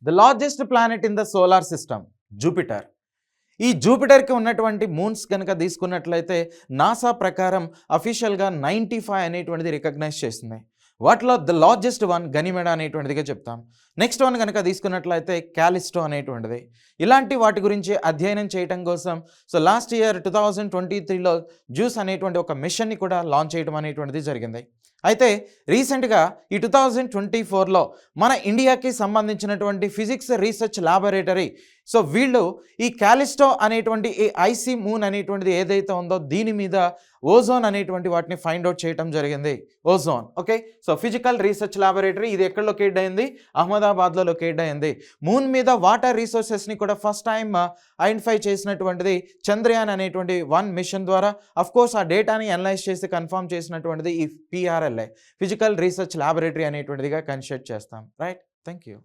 The largest planet in the solar system Jupiter. ఈ జూపిటర్కి ఉన్నటువంటి moons కనుక తీసుకున్నట్లయితే నాసా ప్రకారం అఫీషియల్గా 95 అనేటువంటిది రికగ్నైజ్ చేస్తుంది. వాటిలో ద లార్జెస్ట్ వన్ గనిమెడ అనేటువంటిదిగా చెప్తాం. నెక్స్ట్ వన్ కనుక తీసుకున్నట్లయితే క్యాలిస్టో అనేటువంటిది. ఇలాంటి వాటి గురించి అధ్యయనం చేయడం కోసం లాస్ట్ ఇయర్ 2023లో జూస్ అనేటువంటి ఒక మిషన్ని కూడా లాంచ్ చేయడం అనేటువంటిది జరిగింది. అయితే రీసెంట్గా ఈ 2024లో మన ఇండియాకి సంబంధించినటువంటి ఫిజిక్స్ రీసెర్చ్ ల్యాబొరేటరీ వీళ్ళు ఈ క్యాలిస్టో అనేటువంటి ఈ ఐసీ మూన్ అనేటువంటిది ఏదైతే ఉందో దీని మీద ఓజోన్ అనేటువంటి వాటిని ఫైండ్ అవుట్ చేయడం జరిగింది. Ozone okay. Physical research laboratory ఇది ఎక్కడ లొకేట్ అయింది? అహ్మదాబాద్లో లొకేట్ అయింది. మూన్ మీద వాటర్ రిసోర్సెస్ని కూడా ఫస్ట్ టైం ఐడెంటిఫై చేసినటువంటిది చంద్రయాన్ అనేటువంటి వన్ మిషన్ ద్వారా. అఫ్కోర్స్ ఆ డేటాని అనలైజ్ చేసి కన్ఫర్మ్ చేసినటువంటిది ఈ పిఆర్ఎల్ఐ ఫిజికల్ రీసెర్చ్ ల్యాబొరేటరీ అనేటువంటిదిగా కన్సిడర్ చేస్తాం. రైట్. Thank you.